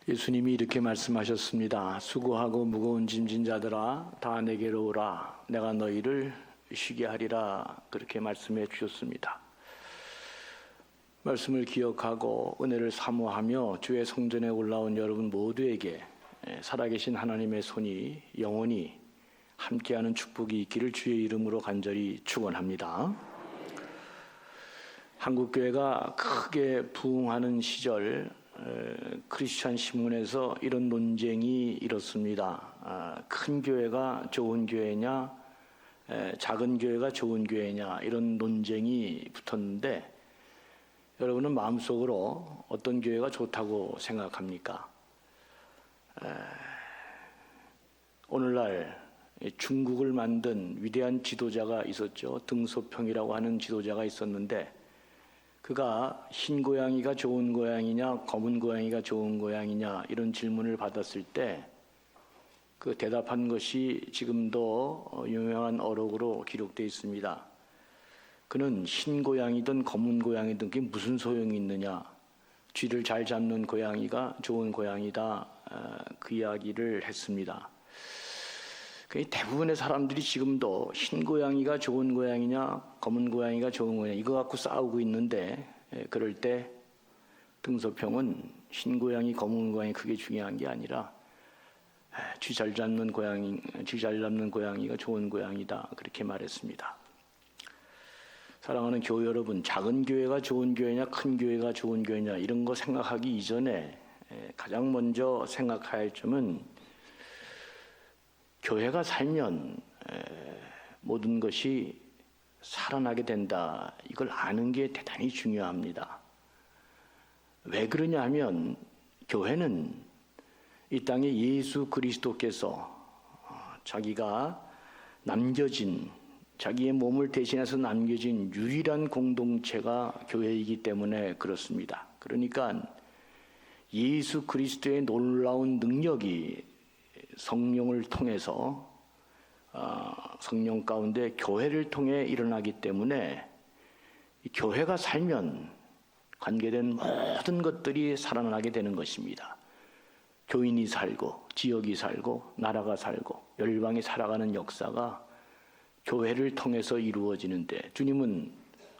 예수님이 이렇게 말씀하셨습니다. 수고하고 무거운 짐진 자들아 다 내게로 오라. 내가 너희를 쉬게 하리라. 그렇게 말씀해 주셨습니다. 말씀을 기억하고 은혜를 사모하며 주의 성전에 올라온 여러분 모두에게 살아계신 하나님의 손이 영원히 함께하는 축복이 있기를 주의 이름으로 간절히 축원합니다. 한국교회가 크게 부흥하는 시절 크리스천 신문에서 이런 논쟁이 일었습니다. 큰 교회가 좋은 교회냐, 작은 교회가 좋은 교회냐, 이런 논쟁이 붙었는데 여러분은 마음속으로 어떤 교회가 좋다고 생각합니까? 오늘날 중국을 만든 위대한 지도자가 있었죠. 등소평이라고 하는 지도자가 있었는데 그가 흰 고양이가 좋은 고양이냐 검은 고양이가 좋은 고양이냐 이런 질문을 받았을 때 그 대답한 것이 지금도 유명한 어록으로 기록되어 있습니다. 그는 흰 고양이든 검은 고양이든 그게 무슨 소용이 있느냐, 쥐를 잘 잡는 고양이가 좋은 고양이다, 그 이야기를 했습니다. 대부분의 사람들이 지금도 흰 고양이가 좋은 고양이냐 검은 고양이가 좋은 고양이 이거 갖고 싸우고 있는데, 그럴 때 등소평은 흰 고양이 검은 고양이 그게 중요한 게 아니라 쥐 잘 잡는 고양이가 좋은 고양이다, 그렇게 말했습니다. 사랑하는 교회 여러분, 작은 교회가 좋은 교회냐 큰 교회가 좋은 교회냐 이런 거 생각하기 이전에 가장 먼저 생각해야 할 점은 교회가 살면 모든 것이 살아나게 된다, 이걸 아는 게 대단히 중요합니다. 왜 그러냐 하면 교회는 이 땅에 예수 그리스도께서 자기가 남겨진, 자기의 몸을 대신해서 남겨진 유일한 공동체가 교회이기 때문에 그렇습니다. 그러니까 예수 그리스도의 놀라운 능력이 성령을 통해서 성령 가운데 교회를 통해 일어나기 때문에 교회가 살면 관계된 모든 것들이 살아나게 되는 것입니다. 교인이 살고 지역이 살고 나라가 살고 열방이 살아가는 역사가 교회를 통해서 이루어지는데, 주님은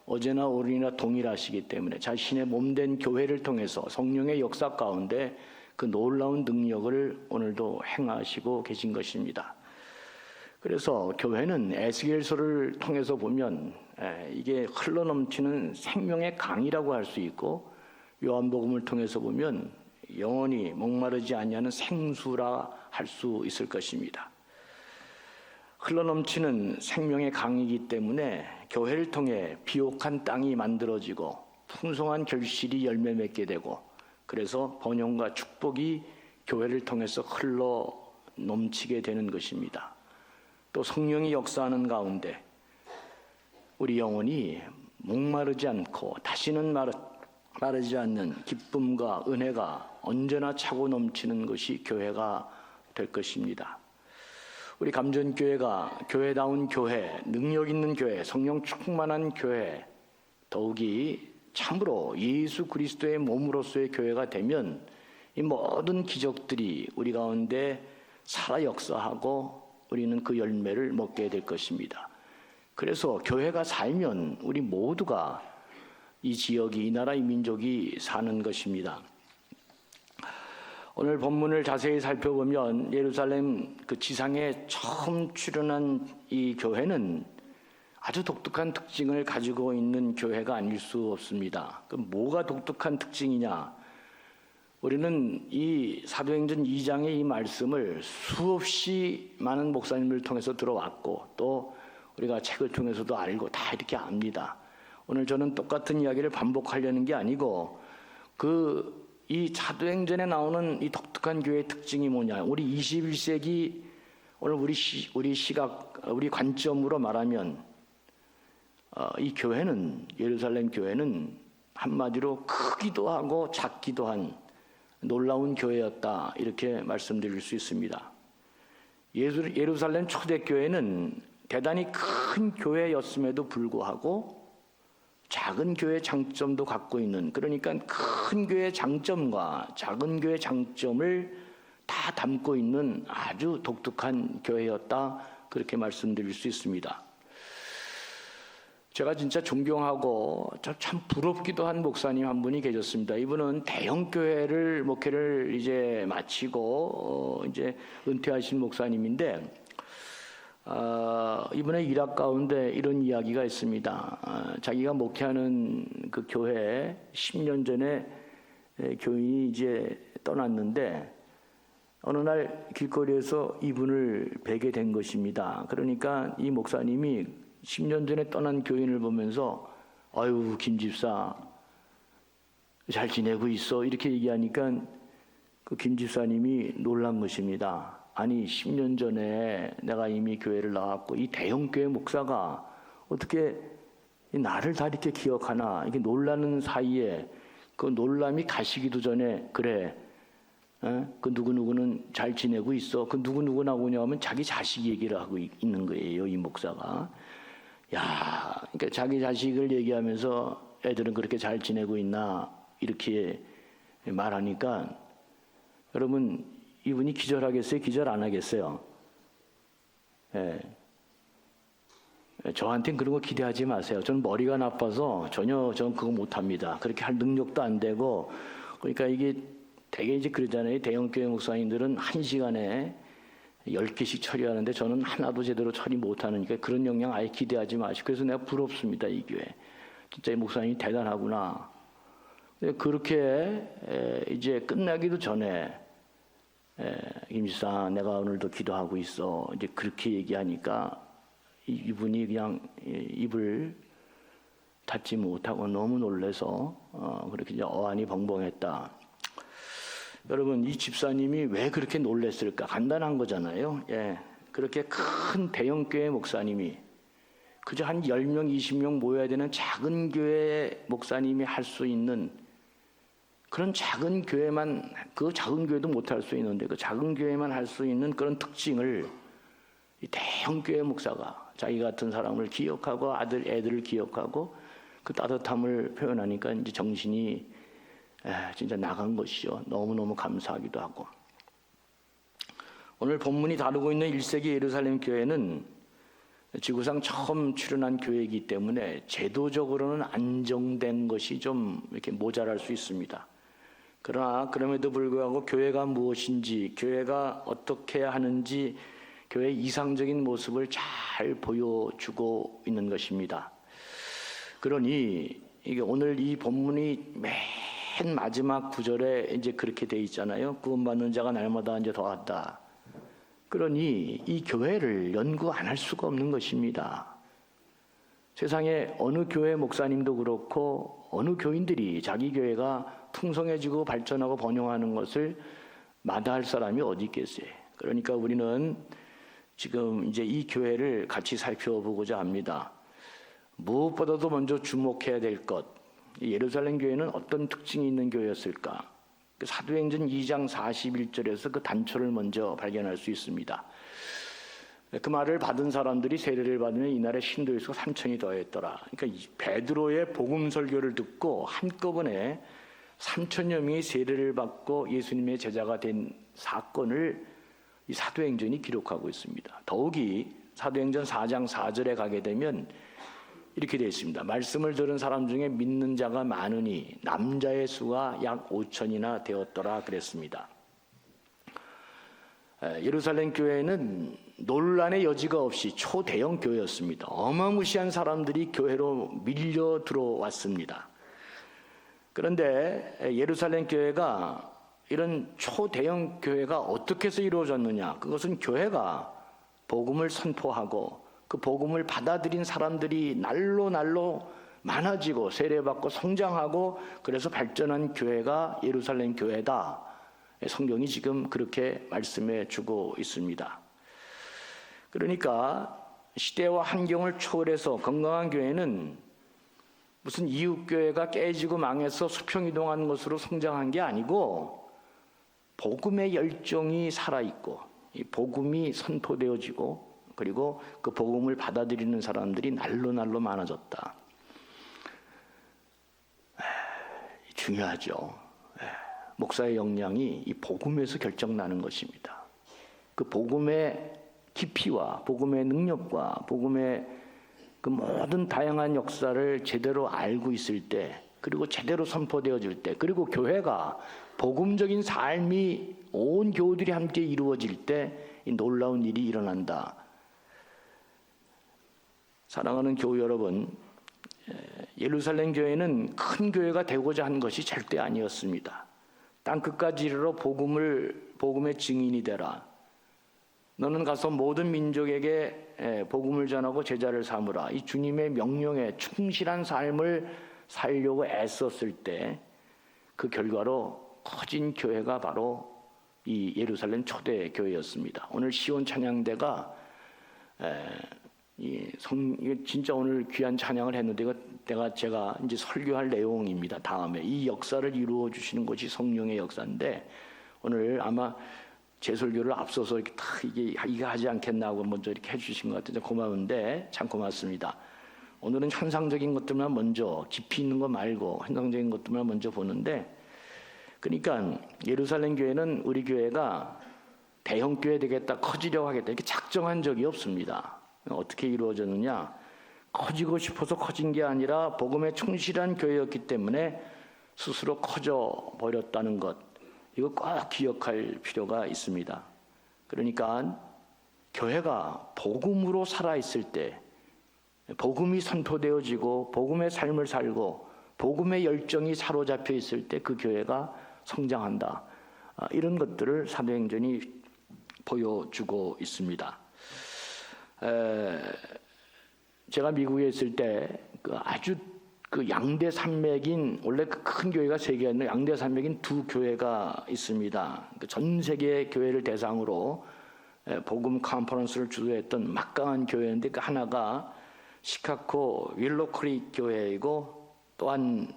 어제나 오늘이나 동일하시기 때문에 자신의 몸된 교회를 통해서 성령의 역사 가운데 그 놀라운 능력을 오늘도 행하시고 계신 것입니다. 그래서 교회는 에스겔서를 통해서 보면 이게 흘러넘치는 생명의 강이라고 할 수 있고, 요한복음을 통해서 보면 영원히 목마르지 아니하는 생수라 할 수 있을 것입니다. 흘러넘치는 생명의 강이기 때문에 교회를 통해 비옥한 땅이 만들어지고 풍성한 결실이 열매 맺게 되고, 그래서 번영과 축복이 교회를 통해서 흘러 넘치게 되는 것입니다. 또 성령이 역사하는 가운데 우리 영혼이 목마르지 않고 다시는 마르지 않는 기쁨과 은혜가 언제나 차고 넘치는 것이 교회가 될 것입니다. 우리 감전교회가 교회다운 교회, 능력 있는 교회, 성령 충만한 교회, 더욱이 참으로 예수 그리스도의 몸으로서의 교회가 되면 이 모든 기적들이 우리 가운데 살아 역사하고 우리는 그 열매를 먹게 될 것입니다. 그래서 교회가 살면 우리 모두가 이 지역이, 이 나라, 이 민족이 사는 것입니다. 오늘 본문을 자세히 살펴보면 예루살렘 그 지상에 처음 출현한 이 교회는 아주 독특한 특징을 가지고 있는 교회가 아닐 수 없습니다. 그 뭐가 독특한 특징이냐? 우리는 이 사도행전 2장의 이 말씀을 수없이 많은 목사님을 통해서 들어왔고 또 우리가 책을 통해서도 알고 다 이렇게 압니다. 오늘 저는 똑같은 이야기를 반복하려는 게 아니고 이 사도행전에 나오는 이 독특한 교회의 특징이 뭐냐? 우리 21세기 오늘 우리 관점으로 말하면 이 교회는, 예루살렘 교회는 한마디로 크기도 하고 작기도 한 놀라운 교회였다, 이렇게 말씀드릴 수 있습니다. 예루살렘 초대교회는 대단히 큰 교회였음에도 불구하고 작은 교회 장점도 갖고 있는, 그러니까 큰 교회 장점과 작은 교회 장점을 다 담고 있는 아주 독특한 교회였다, 그렇게 말씀드릴 수 있습니다. 제가 진짜 존경하고 참 부럽기도 한 목사님 한 분이 계셨습니다. 이분은 대형 교회를 목회를 이제 마치고 이제 은퇴하신 목사님인데, 이분의 일학 가운데 이런 이야기가 있습니다. 자기가 목회하는 그 교회 10년 전에 교인이 이제 떠났는데 어느 날 길거리에서 이분을 뵈게 된 것입니다. 그러니까 이 목사님이 10년 전에 떠난 교인을 보면서 아유, 김 집사 잘 지내고 있어, 이렇게 얘기하니까 그 김 집사님이 놀란 것입니다. 아니, 10년 전에 내가 이미 교회를 나왔고 이 대형 교회 목사가 어떻게 나를 다 이렇게 기억하나, 이게 놀라는 사이에 그 놀람이 가시기도 전에, 그래, 그 누구누구는 잘 지내고 있어. 그 누구누구 나오냐 하면 자기 자식 얘기를 하고 있는 거예요, 이 목사가. 야, 그러니까 자기 자식을 얘기하면서 애들은 그렇게 잘 지내고 있나, 이렇게 말하니까 여러분, 이분이 기절하겠어요? 기절 안 하겠어요? 예. 저한테는 그런 거 기대하지 마세요. 저는 머리가 나빠서 전혀 저는 그거 못합니다. 그렇게 할 능력도 안 되고. 그러니까 이게 되게 이제 그러잖아요. 대형교회 목사님들은 1시간에 10개씩 처리하는데 저는 하나도 제대로 처리 못하니까 그런 역량 아예 기대하지 마시고. 그래서 내가 부럽습니다, 이 교회. 진짜 이 목사님이 대단하구나. 그렇게 이제 끝나기도 전에 김지사, 내가 오늘도 기도하고 있어, 이제 그렇게 얘기하니까 이분이 그냥 입을 닫지 못하고 너무 놀래서 그렇게 이제 어안이 벙벙했다. 여러분, 이 집사님이 왜 그렇게 놀랬을까? 간단한 거잖아요. 예, 그렇게 큰 대형 교회 목사님이 그저 한 10명, 20명 모여야 되는 작은 교회 목사님이 할 수 있는 그런 작은 교회만, 그 작은 교회도 못할 수 있는데 그 작은 교회만 할 수 있는 그런 특징을 이 대형 교회 목사가 자기 같은 사람을 기억하고 애들을 기억하고 그 따뜻함을 표현하니까 이제 정신이 진짜 나간 것이죠. 너무너무 감사하기도 하고. 오늘 본문이 다루고 있는 1세기 예루살렘 교회는 지구상 처음 출현한 교회이기 때문에 제도적으로는 안정된 것이 좀 이렇게 모자랄 수 있습니다. 그러나 그럼에도 불구하고 교회가 무엇인지, 교회가 어떻게 해야 하는지 교회의 이상적인 모습을 잘 보여주고 있는 것입니다. 그러니 이게 오늘 이 본문이 맨 마지막 구절에 이제 그렇게 돼 있잖아요. 구원받는 자가 날마다 이제 더하다. 그러니 이 교회를 연구 안 할 수가 없는 것입니다. 세상에 어느 교회 목사님도 그렇고 어느 교인들이 자기 교회가 풍성해지고 발전하고 번영하는 것을 마다할 사람이 어디 있겠어요. 그러니까 우리는 지금 이제 이 교회를 같이 살펴보고자 합니다. 무엇보다도 먼저 주목해야 될 것, 예루살렘 교회는 어떤 특징이 있는 교회였을까? 사도행전 2장 41절에서 그 단초를 먼저 발견할 수 있습니다. 그 말을 받은 사람들이 세례를 받으면 이날에 신도의 수가 3,000이 더했더라. 그러니까 베드로의 복음 설교를 듣고 한꺼번에 3,000여 명이 세례를 받고 예수님의 제자가 된 사건을 이 사도행전이 기록하고 있습니다. 더욱이 사도행전 4장 4절에 가게 되면 이렇게 되어 있습니다. 말씀을 들은 사람 중에 믿는 자가 많으니 남자의 수가 약 5,000이나 되었더라 그랬습니다. 예루살렘 교회는 논란의 여지가 없이 초대형 교회였습니다. 어마무시한 사람들이 교회로 밀려 들어왔습니다. 그런데 예루살렘 교회가 이런 초대형 교회가 어떻게 해서 이루어졌느냐? 그것은 교회가 복음을 선포하고 그 복음을 받아들인 사람들이 날로 많아지고 세례받고 성장하고 그래서 발전한 교회가 예루살렘 교회다. 성경이 지금 그렇게 말씀해 주고 있습니다. 그러니까 시대와 환경을 초월해서 건강한 교회는 무슨 이웃교회가 깨지고 망해서 수평이동하는 것으로 성장한 게 아니고 복음의 열정이 살아있고 이 복음이 선포되어지고 그리고 그 복음을 받아들이는 사람들이 날로 많아졌다. 중요하죠. 목사의 역량이 이 복음에서 결정나는 것입니다. 그 복음의 깊이와 복음의 능력과 복음의 그 모든 다양한 역사를 제대로 알고 있을 때, 그리고 제대로 선포되어질 때, 그리고 교회가 복음적인 삶이 온 교우들이 함께 이루어질 때 이 놀라운 일이 일어난다. 사랑하는 교우 여러분, 예루살렘 교회는 큰 교회가 되고자 한 것이 절대 아니었습니다. 땅끝까지 이르러 복음의 증인이 되라. 너는 가서 모든 민족에게 복음을 전하고 제자를 삼으라. 이 주님의 명령에 충실한 삶을 살려고 애썼을 때 그 결과로 커진 교회가 바로 이 예루살렘 초대 교회였습니다. 오늘 시온 찬양대가 진짜 오늘 귀한 찬양을 했는데 제가 이제 설교할 내용입니다. 다음에 이 역사를 이루어 주시는 것이 성령의 역사인데, 오늘 아마 제 설교를 앞서서 이렇게 딱 이거 하지 않겠나 하고 먼저 이렇게 해주신 것 같아서 고마운데 참 고맙습니다. 오늘은 현상적인 것들만 먼저, 깊이 있는 거 말고 현상적인 것들만 먼저 보는데, 그러니까 예루살렘 교회는 우리 교회가 대형 교회 되겠다, 커지려고 하겠다 이렇게 작정한 적이 없습니다. 어떻게 이루어졌느냐? 커지고 싶어서 커진 게 아니라 복음에 충실한 교회였기 때문에 스스로 커져 버렸다는 것, 이거 꼭 기억할 필요가 있습니다. 그러니까 교회가 복음으로 살아있을 때, 복음이 선포되어지고 복음의 삶을 살고 복음의 열정이 사로잡혀 있을 때 그 교회가 성장한다. 이런 것들을 사도행전이 보여주고 있습니다. 제가 미국에 있을 때 아주 양대 산맥인, 원래 큰 교회가 세 개였는데 양대 산맥인 두 교회가 있습니다. 전 세계 교회를 대상으로 복음 컨퍼런스를 주도했던 막강한 교회인데, 그 하나가 시카고 윌로 크릭 교회이고, 또한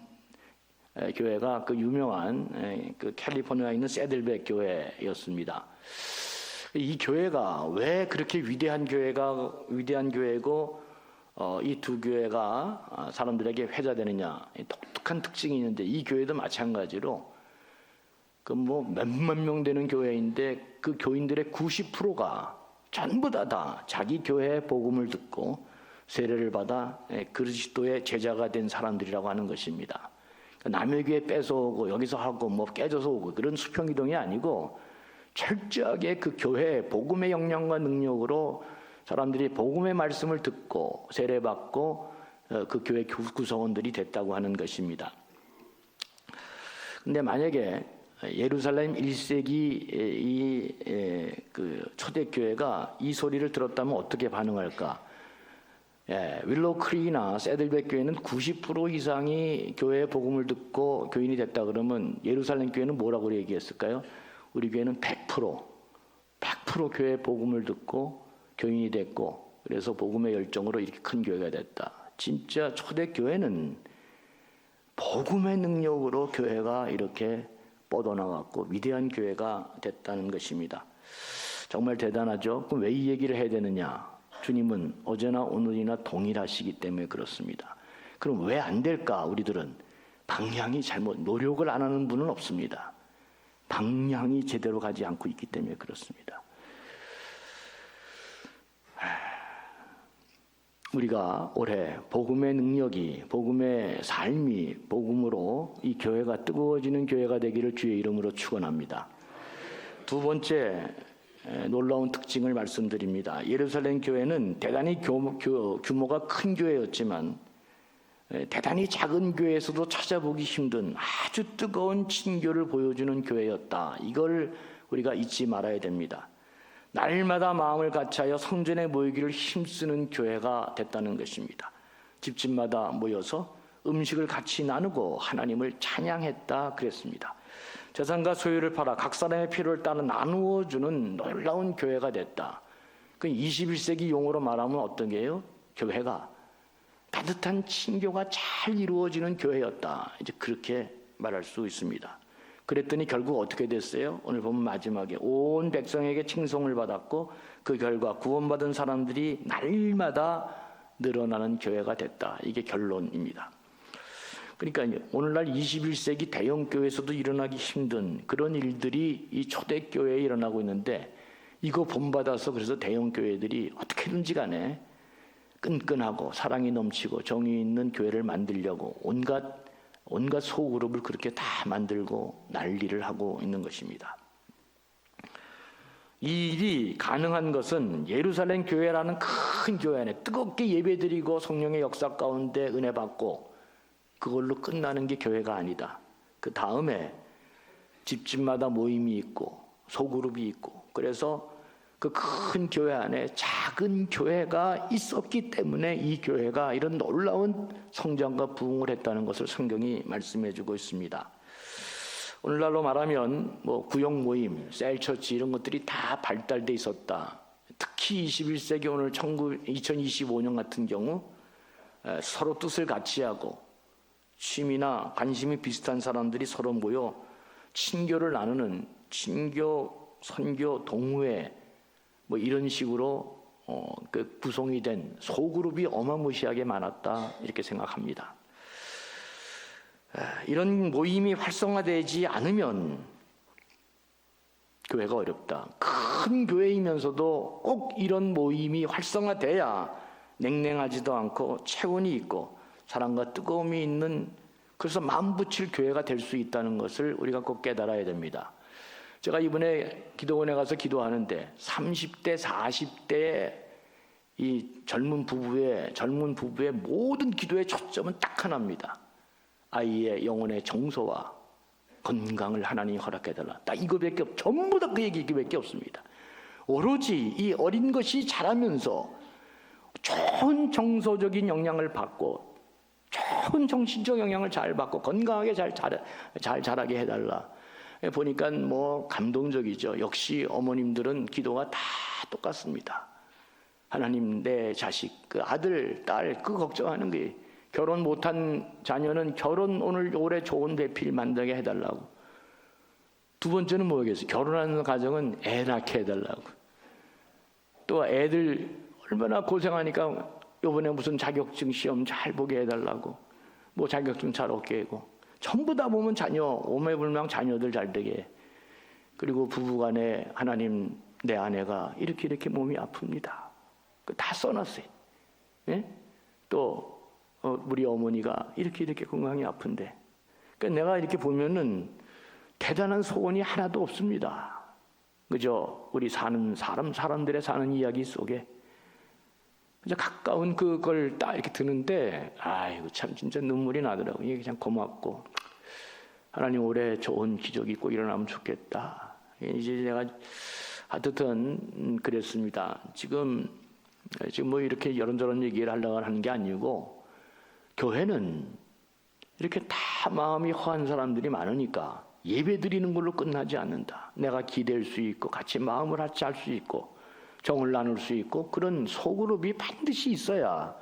교회가 그 유명한 그 캘리포니아에 있는 세들백 교회였습니다. 이 교회가 왜 그렇게 위대한 교회고 이 두 교회가 사람들에게 회자되느냐, 독특한 특징이 있는데, 이 교회도 마찬가지로 그 몇만 명 되는 교회인데 그 교인들의 90%가 전부 다 자기 교회의 복음을 듣고 세례를 받아 그리스도의 제자가 된 사람들이라고 하는 것입니다. 남의 교회 뺏어오고 여기서 하고 깨져서 오고 그런 수평이동이 아니고, 철저하게 그 교회의 복음의 역량과 능력으로 사람들이 복음의 말씀을 듣고 세례받고 그 교회 구성원들이 됐다고 하는 것입니다. 근데 만약에 예루살렘 1세기 그 초대교회가 이 소리를 들었다면 어떻게 반응할까? 윌로우 크릭이나 세들백 교회는 90% 이상이 교회의 복음을 듣고 교인이 됐다 그러면 예루살렘 교회는 뭐라고 얘기했을까요? 우리 교회는 100% 교회의 복음을 듣고 교인이 됐고, 그래서 복음의 열정으로 이렇게 큰 교회가 됐다. 진짜 초대교회는 복음의 능력으로 교회가 이렇게 뻗어나갔고 위대한 교회가 됐다는 것입니다. 정말 대단하죠? 그럼 왜 이 얘기를 해야 되느냐? 주님은 어제나 오늘이나 동일하시기 때문에 그렇습니다. 그럼 왜 안 될까? 우리들은 방향이 노력을 안 하는 분은 없습니다. 방향이 제대로 가지 않고 있기 때문에 그렇습니다. 우리가 올해 복음의 능력이, 복음의 삶이 복음으로 이 교회가 뜨거워지는 교회가 되기를 주의 이름으로 축원합니다. 두 번째 놀라운 특징을 말씀드립니다. 예루살렘 교회는 대단히 규모가 큰 교회였지만 대단히 작은 교회에서도 찾아보기 힘든 아주 뜨거운 친교를 보여주는 교회였다. 이걸 우리가 잊지 말아야 됩니다. 날마다 마음을 같이하여 성전에 모이기를 힘쓰는 교회가 됐다는 것입니다. 집집마다 모여서 음식을 같이 나누고 하나님을 찬양했다 그랬습니다. 재산과 소유를 팔아 각 사람의 필요를 따라 나누어 주는 놀라운 교회가 됐다. 그 21세기 용어로 말하면 어떤 게요? 교회가 따뜻한 친교가 잘 이루어지는 교회였다. 이제 그렇게 말할 수 있습니다. 그랬더니 결국 어떻게 됐어요? 오늘 보면 마지막에 온 백성에게 칭송을 받았고 그 결과 구원받은 사람들이 날마다 늘어나는 교회가 됐다. 이게 결론입니다. 그러니까 오늘날 21세기 대형 교회에서도 일어나기 힘든 그런 일들이 이 초대교회에 일어나고 있는데, 이거 본받아서 그래서 대형 교회들이 어떻게든지 간에 끈끈하고 사랑이 넘치고 정이 있는 교회를 만들려고 온갖 소그룹을 그렇게 다 만들고 난리를 하고 있는 것입니다. 이 일이 가능한 것은 예루살렘 교회라는 큰 교회 안에 뜨겁게 예배드리고 성령의 역사 가운데 은혜 받고 그걸로 끝나는 게 교회가 아니다. 그 다음에 집집마다 모임이 있고 소그룹이 있고, 그래서 그 큰 교회 안에 작은 교회가 있었기 때문에 이 교회가 이런 놀라운 성장과 부흥을 했다는 것을 성경이 말씀해 주고 있습니다. 오늘날로 말하면 뭐 구역 모임, 셀처치 이런 것들이 다 발달돼 있었다. 특히 21세기 오늘 2025년 같은 경우 서로 뜻을 같이 하고 취미나 관심이 비슷한 사람들이 서로 모여 친교를 나누는 친교, 선교, 동호회 뭐 이런 식으로 그 구성이 된 소그룹이 어마무시하게 많았다, 이렇게 생각합니다. 이런 모임이 활성화되지 않으면 교회가 어렵다. 큰 교회이면서도 꼭 이런 모임이 활성화돼야 냉랭하지도 않고 체온이 있고 사랑과 뜨거움이 있는, 그래서 마음 붙일 교회가 될 수 있다는 것을 우리가 꼭 깨달아야 됩니다. 제가 이번에 기도원에 가서 기도하는데 30대, 40대의 이 젊은 부부의 모든 기도의 초점은 딱 하나입니다. 아이의 영혼의 정서와 건강을 하나님이 허락해달라. 딱 이거밖에 전부 다 그 얘기밖에 없습니다. 오로지 이 어린 것이 자라면서 좋은 정서적인 영향을 받고 좋은 정신적 영향을 잘 받고 건강하게 잘 자라게 해달라. 보니까 뭐 감동적이죠. 역시 어머님들은 기도가 다 똑같습니다. 하나님, 내 자식, 그 아들, 딸, 그 걱정하는 게, 결혼 못한 자녀는 올해 좋은 배필 만들게 해달라고. 두 번째는 뭐겠어요? 결혼하는 가정은 애 낳게 해달라고. 또 애들 얼마나 고생하니까 이번에 무슨 자격증 시험 잘 보게 해달라고. 뭐 자격증 잘 얻게 하고. 전부 다 보면 오매불망 자녀들 잘 되게. 그리고 부부간에 하나님, 내 아내가 이렇게 몸이 아픕니다. 다 써놨어요. 예? 또 우리 어머니가 이렇게 건강이 아픈데. 그러니까 내가 이렇게 보면은 대단한 소원이 하나도 없습니다. 그저 우리 사람들의 사는 이야기 속에 그저 가까운 그걸 딱 이렇게 드는데, 아이고 참 진짜 눈물이 나더라고요. 이게 참 고맙고, 하나님 올해 좋은 기적이 꼭 일어나면 좋겠다. 이제 내가 하여튼 그랬습니다. 지금 뭐 이렇게 이런저런 얘기를 하려고 하는 게 아니고, 교회는 이렇게 다 마음이 허한 사람들이 많으니까 예배 드리는 걸로 끝나지 않는다. 내가 기댈 수 있고 같이 마음을 같이 할 수 있고 정을 나눌 수 있고 그런 소그룹이 반드시 있어야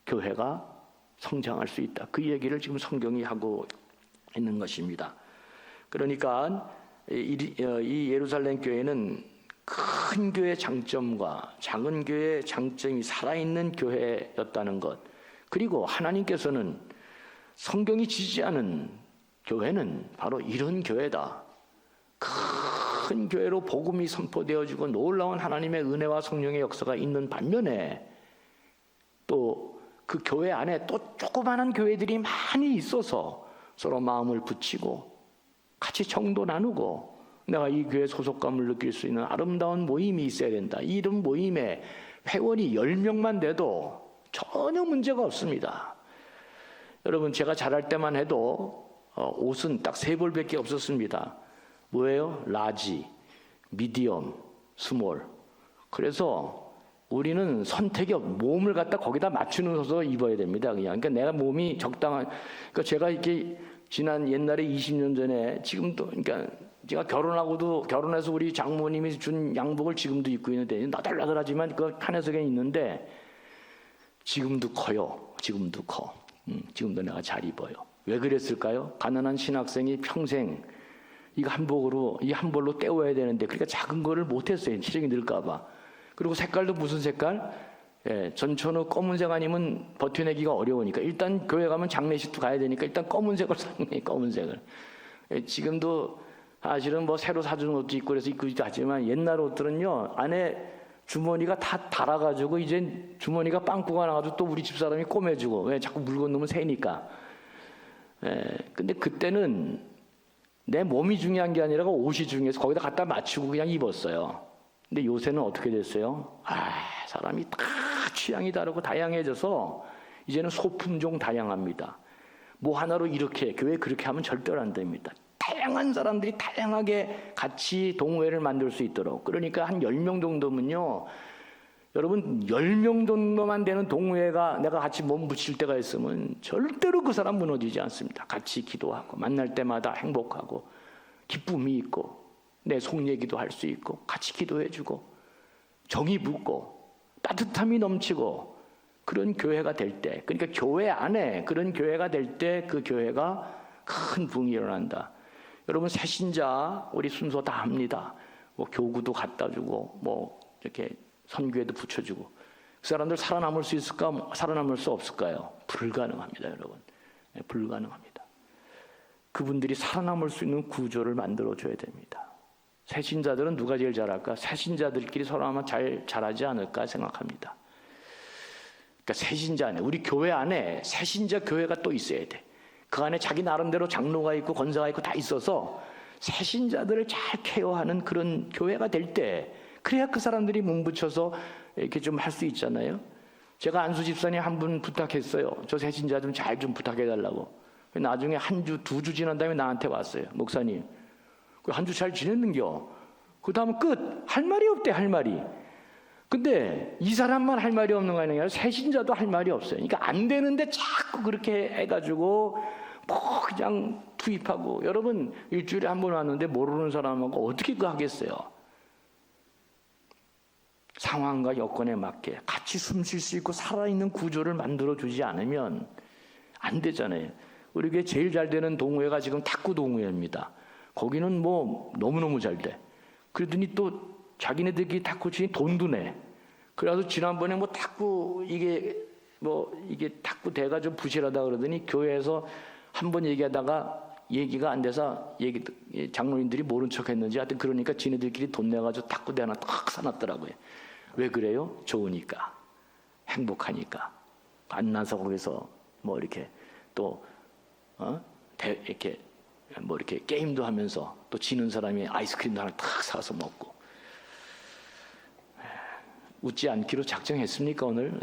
교회가 성장할 수 있다. 그 얘기를 지금 성경이 하고 있는 것입니다. 그러니까 이 예루살렘 교회는 큰 교회의 장점과 작은 교회의 장점이 살아있는 교회였다는 것, 그리고 하나님께서는 성경이 지지하는 교회는 바로 이런 교회다. 큰 교회로 복음이 선포되어지고 놀라운 하나님의 은혜와 성령의 역사가 있는 반면에 또 그 교회 안에 또 조그마한 교회들이 많이 있어서 서로 마음을 붙이고 같이 정도 나누고 내가 이 교회 소속감을 느낄 수 있는 아름다운 모임이 있어야 된다. 이런 모임에 회원이 10명만 돼도 전혀 문제가 없습니다. 여러분, 제가 자랄 때만 해도 옷은 딱 3벌밖에 없었습니다. 뭐예요? 라지, 미디엄, 스몰. 그래서 우리는 선택이 몸을 갖다 거기다 맞추면서 입어야 됩니다. 그러니까 내가 몸이 적당한, 그러니까 제가 이렇게 지난 옛날에 20년 전에 지금도, 그러니까 제가 결혼해서 우리 장모님이 준 양복을 지금도 입고 있는데 나들나들하지만 그 칸에 속에 있는데 지금도 커요. 지금도 커. 지금도 내가 잘 입어요. 왜 그랬을까요? 가난한 신학생이 평생 이거 한 벌로 때워야 되는데 그러니까 작은 거를 못했어요. 체력이 늘까 봐. 그리고 색깔도 무슨 색깔? 예, 전천후 검은색 아니면 버텨내기가 어려우니까 일단 교회 가면 장례식도 가야 되니까 일단 검은색을 샀네, 검은색을. 예, 지금도 사실은 뭐 새로 사준 옷도 입고 그래서 입고 있기도 하지만 옛날 옷들은요 안에 주머니가 다 닳아가지고 이제 주머니가 빵꾸가 나가지고 또 우리 집사람이 꼬매주고 왜 자꾸 물건 넣으면 새니까. 예, 근데 그때는 내 몸이 중요한 게 아니라 옷이 중요해서 거기다 갖다 맞추고 그냥 입었어요. 근데 요새는 어떻게 됐어요? 사람이 다 취향이 다르고 다양해져서 이제는 소품종 다양합니다. 뭐 하나로 이렇게 교회 그렇게 하면 절대로 안 됩니다. 다양한 사람들이 다양하게 같이 동호회를 만들 수 있도록. 그러니까 한 10명 정도면요. 여러분 10명 정도만 되는 동호회가 내가 같이 몸 붙일 때가 있으면 절대로 그 사람 무너지지 않습니다. 같이 기도하고 만날 때마다 행복하고 기쁨이 있고 내 속 얘기도 할 수 있고 같이 기도해주고 정이 붙고 따뜻함이 넘치고 그런 교회가 될 때, 그러니까 교회 안에 그런 교회가 될 때 그 교회가 큰 부흥이 일어난다. 여러분 새신자 우리 순서 다 합니다. 뭐 교구도 갖다 주고 뭐 이렇게 선교에도 붙여주고 그 사람들 살아남을 수 있을까? 살아남을 수 없을까요? 불가능합니다, 여러분. 네, 불가능합니다. 그분들이 살아남을 수 있는 구조를 만들어줘야 됩니다. 새신자들은 누가 제일 잘할까? 새신자들끼리 서로 하면 잘하지 않을까 생각합니다. 그러니까 새신자 안에, 우리 교회 안에 새신자 교회가 또 있어야 돼. 그 안에 자기 나름대로 장로가 있고 권사가 있고 다 있어서 새신자들을 잘 케어하는 그런 교회가 될 때, 그래야 그 사람들이 몸붙여서 이렇게 좀 할 수 있잖아요. 제가 안수 집사님 한 분 부탁했어요. 저 새신자 좀 잘 좀 부탁해달라고. 나중에 한 주, 2주 지난 다음에 나한테 왔어요. 목사님, 한 주 잘 지냈는겨? 그 다음은 끝. 할 말이 없대, 할 말이. 근데 이 사람만 할 말이 없는 거 아니라 새신자도 할 말이 없어요. 그러니까 안 되는데 자꾸 그렇게 해가지고 뭐 그냥 투입하고. 여러분 일주일에 한 번 왔는데 모르는 사람하고 어떻게 그거 하겠어요? 상황과 여건에 맞게 같이 숨 쉴 수 있고 살아있는 구조를 만들어주지 않으면 안 되잖아요. 우리 교회 제일 잘 되는 동호회가 지금 탁구 동호회입니다. 거기는 뭐 너무너무 잘 돼. 그러더니 또 자기네들끼리 탁구 치니 돈도 내. 그래서 지난번에 뭐 탁구 이게 탁구 대가 좀 부실하다 그러더니 교회에서 한번 얘기하다가 얘기가 안 돼서 장로님들이 모른 척했는지 하여튼 그러니까 지네들끼리 돈 내가지고 탁구 대 하나 탁 사놨더라고요. 왜 그래요? 좋으니까, 행복하니까. 안 나서 거기서 뭐 이렇게 또 이렇게 뭐 이렇게 게임도 하면서 또 지는 사람이 아이스크림도 하나 탁 사서 먹고. 웃지 않기로 작정했습니까 오늘?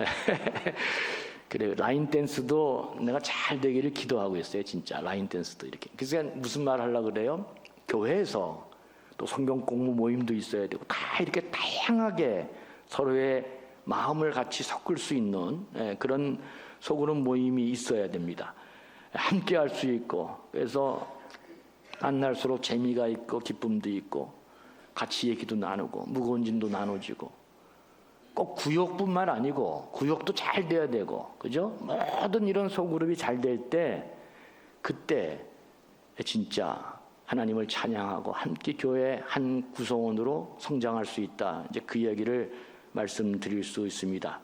그래요. 라인 댄스도 내가 잘 되기를 기도하고 있어요. 진짜 라인 댄스도 이렇게. 그래서 무슨 말 하려고 그래요? 교회에서 또 성경 공부 모임도 있어야 되고 다 이렇게 다양하게 서로의 마음을 같이 섞을 수 있는 그런 소그룹 모임이 있어야 됩니다. 함께 할 수 있고, 그래서 만날수록 재미가 있고 기쁨도 있고 같이 얘기도 나누고 무거운 짐도 나눠지고, 꼭 구역뿐만 아니고 구역도 잘 돼야 되고, 그죠? 모든 이런 소그룹이 잘 될 때, 그때 진짜 하나님을 찬양하고 함께 교회 한 구성원으로 성장할 수 있다. 이제 그 이야기를 말씀드릴 수 있습니다.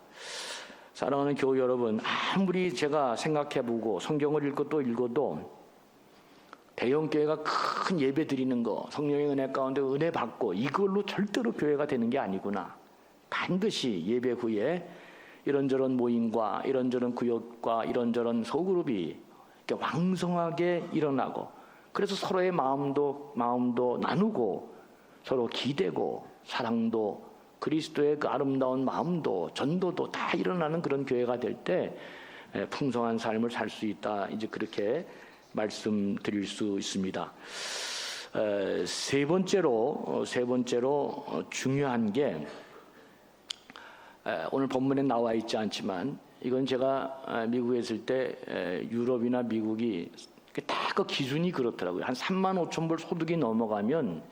사랑하는 교우 여러분, 아무리 제가 생각해보고 성경을 읽고 또 읽어도 대형교회가 큰 예배 드리는 거, 성령의 은혜 가운데 은혜 받고 이걸로 절대로 교회가 되는 게 아니구나. 반드시 예배 후에 이런저런 모임과 이런저런 구역과 이런저런 소그룹이 이렇게 왕성하게 일어나고, 그래서 서로의 마음도 나누고 서로 기대고 사랑도 그리스도의 그 아름다운 마음도 전도도 다 일어나는 그런 교회가 될 때 풍성한 삶을 살 수 있다. 이제 그렇게 말씀드릴 수 있습니다. 세 번째로 중요한 게, 오늘 본문에 나와 있지 않지만 이건 제가 미국에 있을 때 유럽이나 미국이 다 그 기준이 그렇더라고요. 한 3만 5천 불 소득이 넘어가면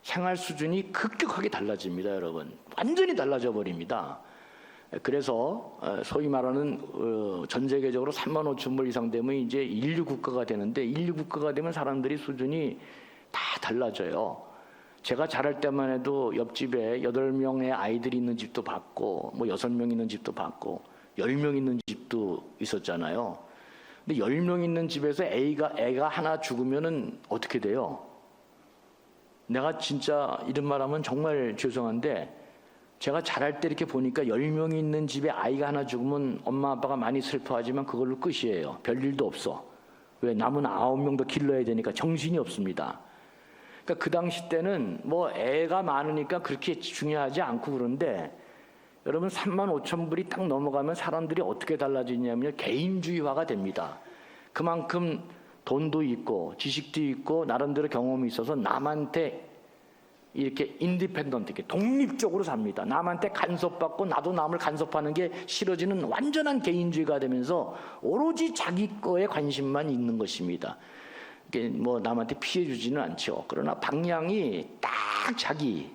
생활 수준이 급격하게 달라집니다, 여러분. 완전히 달라져 버립니다. 그래서 소위 말하는 전 세계적으로 3만 5천 불 이상 되면 이제 인류 국가가 되는데, 인류 국가가 되면 사람들이 수준이 다 달라져요. 제가 자랄 때만 해도 옆집에 8명의 아이들이 있는 집도 봤고, 뭐 6명 있는 집도 봤고, 10명 있는 집도 있었잖아요. 근데 10명 있는 집에서 애가 하나 죽으면은 어떻게 돼요? 내가 진짜 이런 말 하면 정말 죄송한데, 제가 자랄 때 이렇게 보니까 10명이 있는 집에 아이가 하나 죽으면 엄마 아빠가 많이 슬퍼하지만 그걸로 끝이에요. 별일도 없어. 왜? 남은 9명 더 길러야 되니까 정신이 없습니다. 그러니까 그 당시 때는 뭐 애가 많으니까 그렇게 중요하지 않고 그런데, 여러분 35,000불이 딱 넘어가면 사람들이 어떻게 달라지냐면 개인주의화가 됩니다. 그만큼 돈도 있고 지식도 있고 나름대로 경험이 있어서 남한테 이렇게 인디펜던트, 이렇게 독립적으로 삽니다. 남한테 간섭받고 나도 남을 간섭하는 게 싫어지는 완전한 개인주의가 되면서 오로지 자기 거에 관심만 있는 것입니다. 이게 뭐 남한테 피해 주지는 않죠. 그러나 방향이 딱 자기.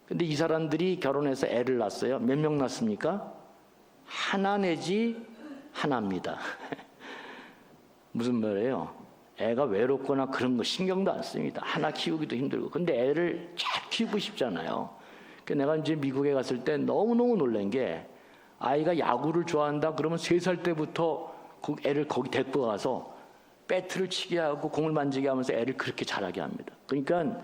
근데 이 사람들이 결혼해서 애를 낳았어요. 몇 명 낳습니까? 하나 내지 하나입니다. 무슨 말이에요? 애가 외롭거나 그런 거 신경도 안 씁니다. 하나 키우기도 힘들고. 근데 애를 잘 키우고 싶잖아요. 내가 이제 미국에 갔을 때 너무너무 놀란 게, 아이가 야구를 좋아한다 그러면 3살 때부터 그 애를 거기 데리고 가서 배트를 치게 하고 공을 만지게 하면서 애를 그렇게 자라게 합니다. 그러니까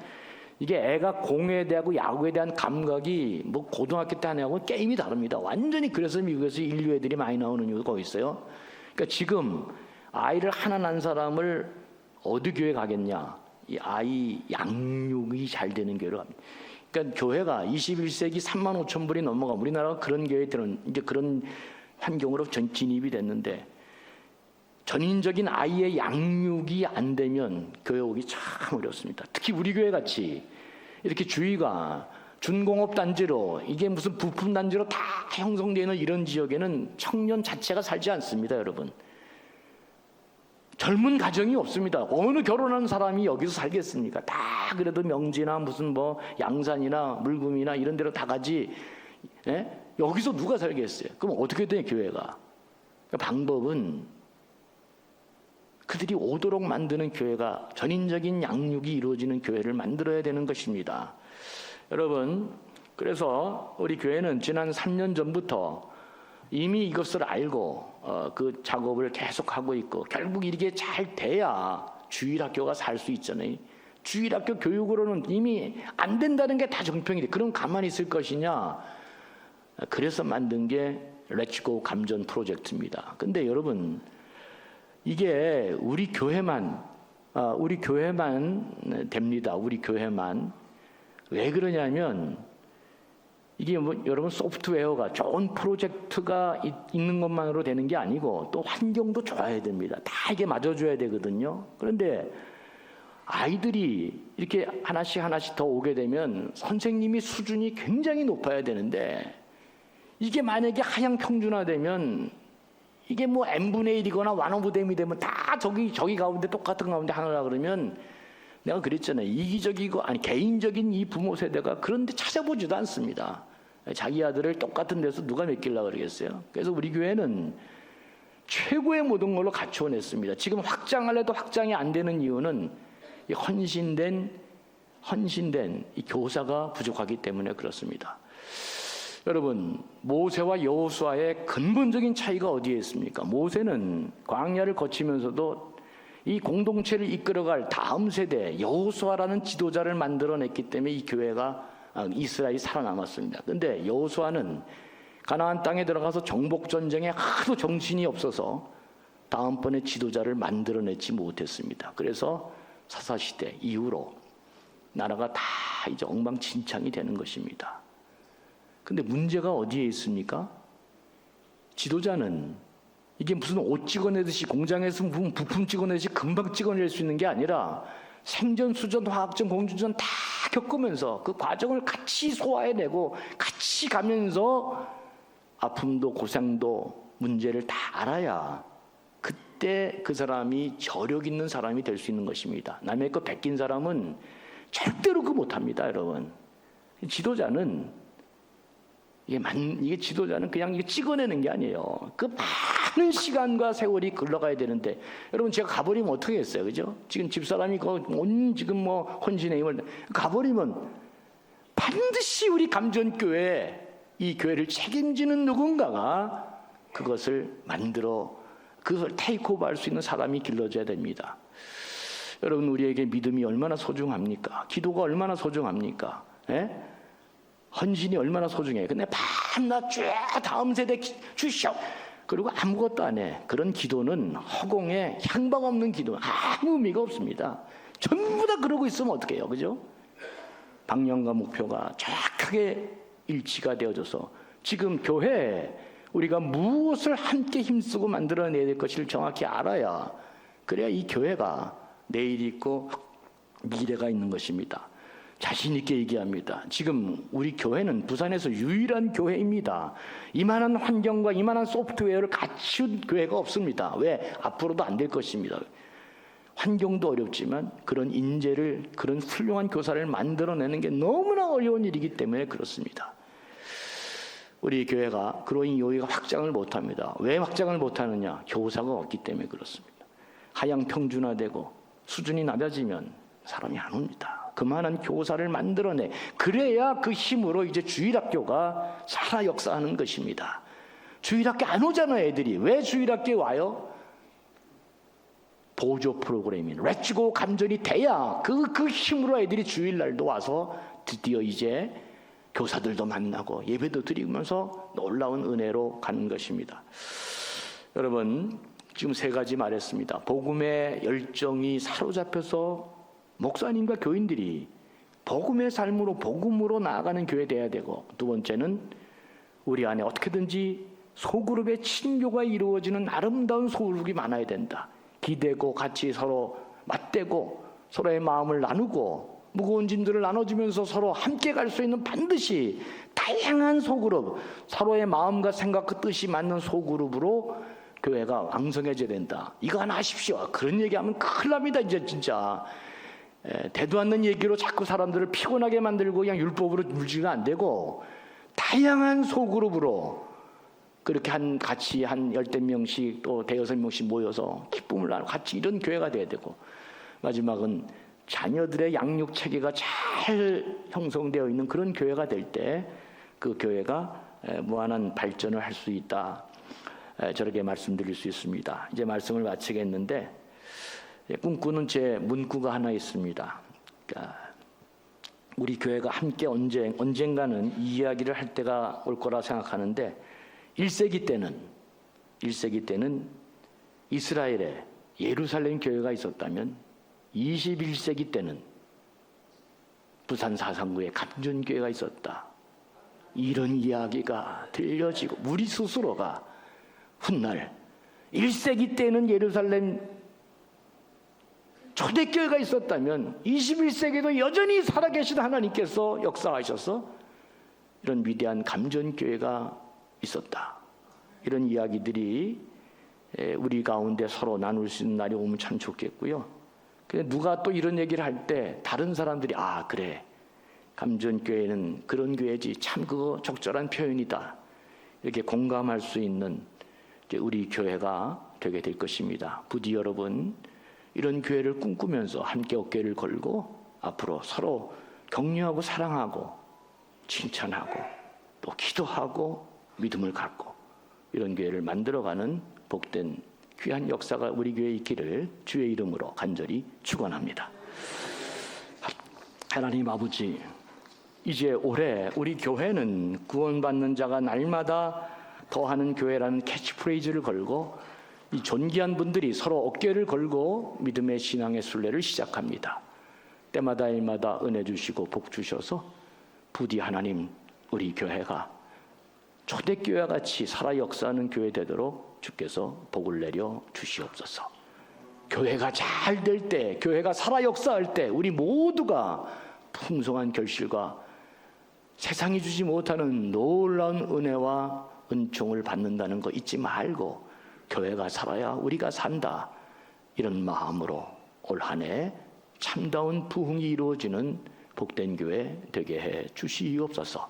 이게 애가 공에 대하고 야구에 대한 감각이 뭐 고등학교 때 하냐고 게임이 다릅니다. 완전히. 그래서 미국에서 인류 애들이 많이 나오는 이유가 거기 있어요. 그러니까 지금 아이를 하나 낳은 사람을 어디 교회 가겠냐? 이 아이 양육이 잘 되는 교회로 갑니다. 그러니까 교회가 21세기 35,000불이 넘어가, 우리나라가 그런 교회에 들은 이제 그런 환경으로 진입이 됐는데, 전인적인 아이의 양육이 안 되면 교회 오기 참 어렵습니다. 특히 우리 교회 같이 이렇게 주위가 준공업 단지로, 이게 무슨 부품 단지로 다 형성되어 있는 이런 지역에는 청년 자체가 살지 않습니다, 여러분. 젊은 가정이 없습니다. 어느 결혼한 사람이 여기서 살겠습니까? 다 그래도 명지나 무슨 뭐 양산이나 물금이나 이런 데로 다 가지. 예? 여기서 누가 살겠어요? 그럼 어떻게 돼, 교회가? 그러니까 방법은 그들이 오도록 만드는 교회가, 전인적인 양육이 이루어지는 교회를 만들어야 되는 것입니다. 여러분, 그래서 우리 교회는 지난 3년 전부터 이미 이것을 알고 그 작업을 계속하고 있고, 결국 이게 잘 돼야 주일학교가 살 수 있잖아요. 주일학교 교육으로는 이미 안 된다는 게 다 정평이 돼. 그럼 가만히 있을 것이냐? 그래서 만든 게 렛츠고 감전 프로젝트입니다. 근데 여러분, 이게 우리 교회만 됩니다. 우리 교회만. 왜 그러냐면, 이게 뭐 여러분 소프트웨어가 좋은 프로젝트가 있는 것만으로 되는 게 아니고 또 환경도 좋아야 됩니다. 다 이게 맞아줘야 되거든요. 그런데 아이들이 이렇게 하나씩 더 오게 되면 선생님이 수준이 굉장히 높아야 되는데, 이게 만약에 하향 평준화되면 이게 뭐 n분의 1이거나 완오브댐이 되면 다 저기 가운데 똑같은 가운데 하느라 그러면, 내가 그랬잖아요. 이기적이고 개인적인 이 부모 세대가 그런데 찾아보지도 않습니다. 자기 아들을 똑같은 데서 누가 맡기려고 그러겠어요? 그래서 우리 교회는 최고의 모든 걸로 갖춰냈습니다. 지금 확장하려도 확장이 안 되는 이유는 이 헌신된 이 교사가 부족하기 때문에 그렇습니다. 여러분, 모세와 여호수아의 근본적인 차이가 어디에 있습니까? 모세는 광야를 거치면서도 이 공동체를 이끌어갈 다음 세대 여호수아라는 지도자를 만들어냈기 때문에 이 교회가, 이스라엘이 살아남았습니다. 그런데 여호수아는 가나안 땅에 들어가서 정복 전쟁에 하도 정신이 없어서 다음번에 지도자를 만들어내지 못했습니다. 그래서 사사시대 이후로 나라가 다 이제 엉망진창이 되는 것입니다. 근데 문제가 어디에 있습니까? 지도자는 이게 무슨 옷 찍어내듯이, 공장에서 무슨 부품 찍어내듯이 금방 찍어낼 수 있는 게 아니라 생전수전, 화학전, 공주전 다 겪으면서 그 과정을 같이 소화해내고 같이 가면서 아픔도 고생도 문제를 다 알아야 그때 그 사람이 저력 있는 사람이 될 수 있는 것입니다. 남의 거 베낀 사람은 절대로 그 못합니다, 여러분. 지도자는 이게 지도자는 그냥 이게 찍어내는 게 아니에요. 그 많은 시간과 세월이 흘러가야 되는데, 여러분 제가 가버리면 어떻게 했어요, 그죠? 지금 집사람이 지금 뭐 혼신의 힘을 가버리면 반드시 우리 감전교회, 이 교회를 책임지는 누군가가 그것을 그걸 테이크오버할 수 있는 사람이 길러져야 됩니다. 여러분, 우리에게 믿음이 얼마나 소중합니까? 기도가 얼마나 소중합니까? 헌신이 얼마나 소중해요. 근데 밤낮 쭉 다음 세대 주시오. 그리고 아무것도 안 해. 그런 기도는 허공에 향방 없는 기도, 아무 의미가 없습니다. 전부 다 그러고 있으면 어떡해요, 그죠? 방향과 목표가 정확하게 일치가 되어져서 지금 교회에 우리가 무엇을 함께 힘쓰고 만들어내야 될 것을 정확히 알아야, 그래야 이 교회가 내일이 있고 미래가 있는 것입니다. 자신 있게 얘기합니다. 지금 우리 교회는 부산에서 유일한 교회입니다. 이만한 환경과 이만한 소프트웨어를 갖춘 교회가 없습니다. 왜? 앞으로도 안 될 것입니다. 환경도 어렵지만 그런 인재를, 그런 훌륭한 교사를 만들어내는 게 너무나 어려운 일이기 때문에 그렇습니다. 우리 교회가 그런 이유가 확장을 못합니다. 왜 확장을 못하느냐? 교사가 없기 때문에 그렇습니다. 하향 평준화되고 수준이 낮아지면 사람이 안 옵니다. 그만한 교사를 만들어내. 그래야 그 힘으로 이제 주일학교가 살아 역사하는 것입니다. 주일학교 안 오잖아요, 애들이. 왜 주일학교에 와요? 보조 프로그램인 레츠고 감전이 돼야 그 힘으로 애들이 주일날도 와서 드디어 이제 교사들도 만나고 예배도 드리면서 놀라운 은혜로 가는 것입니다. 여러분, 지금 3가지 말했습니다. 복음의 열정이 사로잡혀서 목사님과 교인들이 복음의 삶으로, 복음으로 나아가는 교회 돼야 되고, 2번째는 우리 안에 어떻게든지 소그룹의 친교가 이루어지는 아름다운 소그룹이 많아야 된다. 기대고 같이 서로 맞대고 서로의 마음을 나누고 무거운 짐들을 나눠주면서 서로 함께 갈 수 있는, 반드시 다양한 소그룹, 서로의 마음과 생각과 뜻이 맞는 소그룹으로 교회가 왕성해져야 된다. 이거 하나 하십시오. 그런 얘기하면 큰일 납니다. 이제 진짜 대도 않는 얘기로 자꾸 사람들을 피곤하게 만들고 그냥 율법으로 물지가 안 되고, 다양한 소그룹으로 그렇게 같이 한 10명씩 또 5-6명씩 모여서 기쁨을 나누고 같이 이런 교회가 돼야 되고, 마지막은 자녀들의 양육 체계가 잘 형성되어 있는 그런 교회가 될 때 그 교회가 무한한 발전을 할 수 있다. 저렇게 말씀드릴 수 있습니다. 이제 말씀을 마치겠는데, 꿈꾸는 제 문구가 하나 있습니다. 그러니까 우리 교회가 함께 언젠가는 이 이야기를 할 때가 올 거라 생각하는데, 1세기 때는 이스라엘에 예루살렘 교회가 있었다면 21세기 때는 부산 사상구에 감전교회가 있었다. 이런 이야기가 들려지고 우리 스스로가 훗날 1세기 때는 예루살렘 초대교회가 있었다면 21세기도 여전히 살아계신 하나님께서 역사하셔서 이런 위대한 감전교회가 있었다. 이런 이야기들이 우리 가운데 서로 나눌 수 있는 날이 오면 참 좋겠고요. 근데 누가 또 이런 얘기를 할 때 다른 사람들이 그래, 감전교회는 그런 교회지, 참 그거 적절한 표현이다, 이렇게 공감할 수 있는 우리 교회가 되게 될 것입니다. 부디 여러분, 이런 교회를 꿈꾸면서 함께 어깨를 걸고 앞으로 서로 격려하고 사랑하고 칭찬하고 또 기도하고 믿음을 갖고 이런 교회를 만들어가는 복된 귀한 역사가 우리 교회에 있기를 주의 이름으로 간절히 축원합니다. 하나님 아버지, 이제 올해 우리 교회는 구원받는 자가 날마다 더하는 교회라는 캐치프레이즈를 걸고 이 존귀한 분들이 서로 어깨를 걸고 믿음의 신앙의 순례를 시작합니다. 때마다 일마다 은혜 주시고 복 주셔서 부디 하나님, 우리 교회가 초대교회와 같이 살아 역사하는 교회 되도록 주께서 복을 내려 주시옵소서. 교회가 잘 될 때, 교회가 살아 역사할 때 우리 모두가 풍성한 결실과 세상이 주지 못하는 놀라운 은혜와 은총을 받는다는 거 잊지 말고, 교회가 살아야 우리가 산다, 이런 마음으로 올 한 해 참다운 부흥이 이루어지는 복된 교회 되게 해 주시옵소서.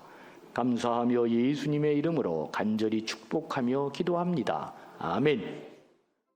감사하며 예수님의 이름으로 간절히 축복하며 기도합니다. 아멘.